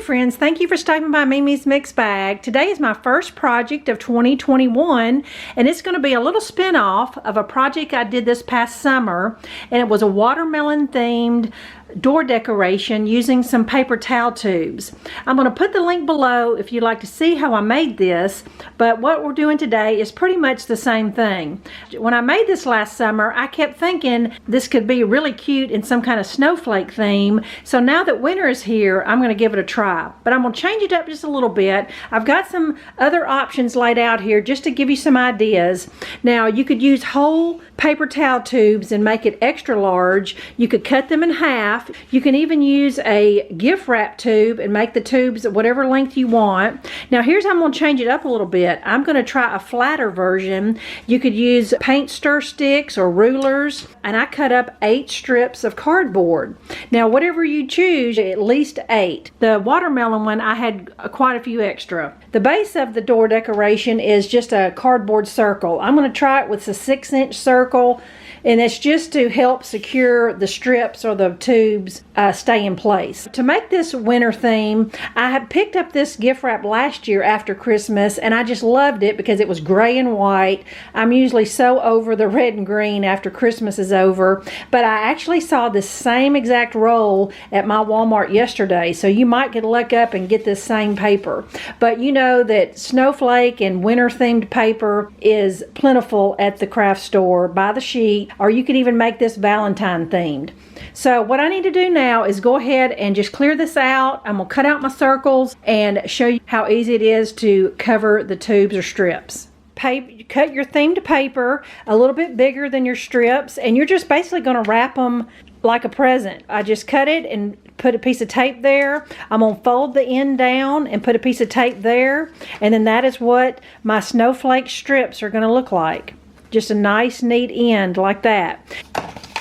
friends, thank you for stopping by Mimi's Mixed Bag. Today is my first project of 2021, and it's going to be a little spin-off of a project I did this past summer, and it was a watermelon themed door decoration using some paper towel tubes. I'm going to put the link below if you'd like to see how I made this, but what we're doing today is pretty much the same thing. When I made this last summer, I kept thinking this could be really cute in some kind of snowflake theme, so now that winter is here, I'm going to give it a try. But I'm going to change it up just a little bit. I've got some other options laid out here just to give you some ideas. Now, you could use whole paper towel tubes and make it extra large. You could cut them in half. You can even use a gift wrap tube and make the tubes at whatever length you want. Now here's how I'm going to change it up a little bit. I'm going to try a flatter version. You could use paint stir sticks or rulers, and I cut up 8 strips of cardboard. Now whatever you choose, at least 8. The watermelon one, I had quite a few extra. The base of the door decoration is just a cardboard circle. I'm going to try it with a 6-inch circle, and it's just to help secure the strips or the tubes stay in place. To make this winter theme, I had picked up this gift wrap last year after Christmas, and I just loved it because it was gray and white. I'm usually so over the red and green after Christmas is over, but I actually saw this same exact roll at my Walmart yesterday, so you might get luck up and get this same paper. But you know that snowflake and winter themed paper is plentiful at the craft store by the sheet, or you can even make this Valentine themed. So what I need to do now is go ahead and just clear this out. I'm going to cut out my circles and show you how easy it is to cover the tubes or strips. Cut your themed paper a little bit bigger than your strips, and you're just basically going to wrap them like a present. I just cut it and put a piece of tape there. I'm going to fold the end down and put a piece of tape there, and then that is what my snowflake strips are going to look like. Just a nice neat end like that.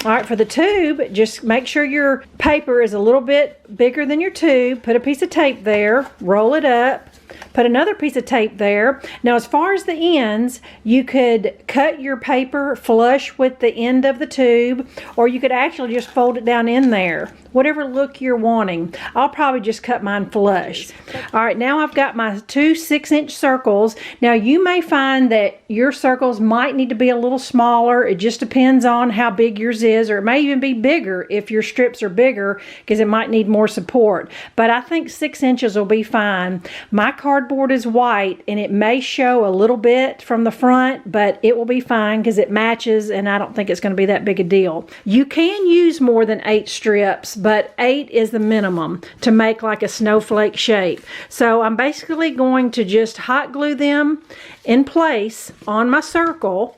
Alright, for the tube, just make sure your paper is a little bit bigger than your tube. Put a piece of tape there, roll it up, put another piece of tape there. Now as far as the ends, you could cut your paper flush with the end of the tube, or you could actually just fold it down in there. Whatever look you're wanting. I'll probably just cut mine flush. Alright, now I've got my 2 6-inch circles. Now you may find that your circles might need to be a little smaller. It just depends on how big yours is, or it may even be bigger if your strips are bigger because it might need more support. But I think 6 inches will be fine. My cardboard is white and it may show a little bit from the front, but it will be fine because it matches, and I don't think it's going to be that big a deal. You can use more than 8 strips, but 8 is the minimum to make like a snowflake shape. So I'm basically going to just hot glue them in place on my circle,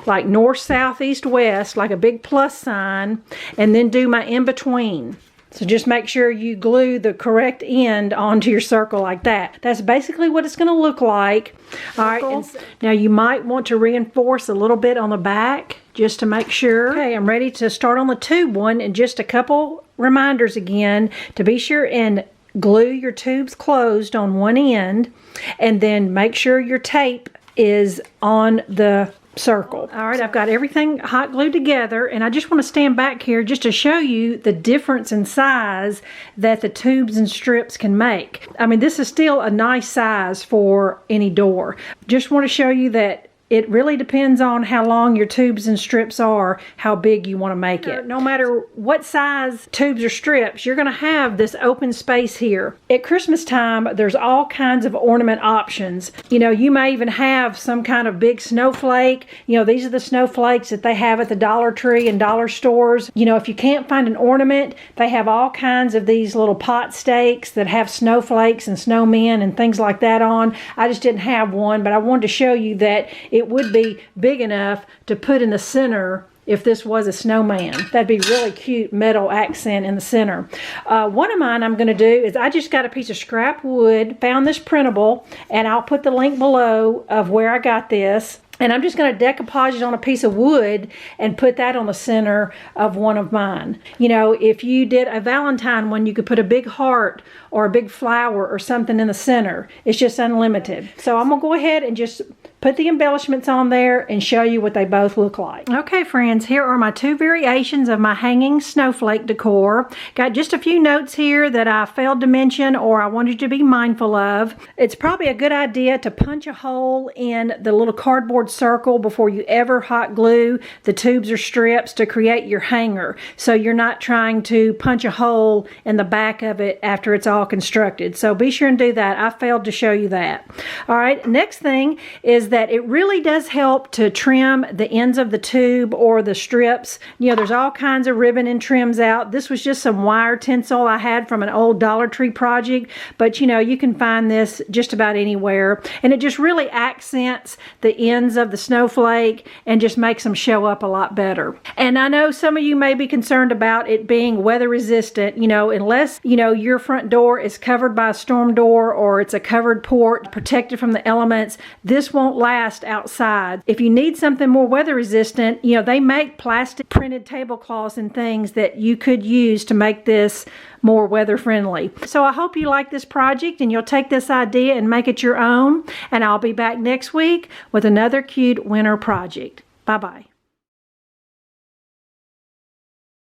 like north, south, east, west, like a big plus sign, and then do my in-between. So just make sure you glue the correct end onto your circle like that. That's basically what it's going to look like. All right, and now you might want to reinforce a little bit on the back just to make sure. Okay, I'm ready to start on the tube one, and just a couple reminders again to be sure and glue your tubes closed on one end, and then make sure your tape is on the circle. All right, I've got everything hot glued together, and I just want to stand back here just to show you the difference in size that the tubes and strips can make. I mean, this is still a nice size for any door. Just want to show you that it really depends on how long your tubes and strips are, how big you want to make it. No matter what size tubes or strips, you're going to have this open space here. At Christmas time, there's all kinds of ornament options. You know, you may even have some kind of big snowflake. You know, these are the snowflakes that they have at the Dollar Tree and dollar stores. You know, if you can't find an ornament, they have all kinds of these little pot stakes that have snowflakes and snowmen and things like that on. I just didn't have one, but I wanted to show you that it would be big enough to put in the center if this was a snowman. That'd be really cute metal accent in the center. One of mine I'm going to do is I just got a piece of scrap wood, found this printable, and I'll put the link below of where I got this. And I'm just going to decoupage it on a piece of wood and put that on the center of one of mine. You know, if you did a Valentine one, you could put a big heart or a big flower or something in the center. It's just unlimited. So I'm going to go ahead and just put the embellishments on there and show you what they both look like. Okay friends, here are my two variations of my hanging snowflake decor. Got just a few notes here that I failed to mention or I wanted you to be mindful of. It's probably a good idea to punch a hole in the little cardboard circle before you ever hot glue the tubes or strips to create your hanger, so you're not trying to punch a hole in the back of it after it's all constructed. So be sure and do that. I failed to show you that. All right, next thing is that it really does help to trim the ends of the tube or the strips. You know, there's all kinds of ribbon and trims out. This was just some wire tinsel I had from an old Dollar Tree project, but you know, you can find this just about anywhere, and it just really accents the ends of the snowflake and just makes them show up a lot better. And I know some of you may be concerned about it being weather resistant, you know, unless, you know, your front door is covered by a storm door or it's a covered port protected from the elements, this won't last outside. If you need something more weather resistant, you know, they make plastic printed tablecloths and things that you could use to make this more weather friendly. So I hope you like this project and you'll take this idea and make it your own. And I'll be back next week with another cute winter project. Bye-bye.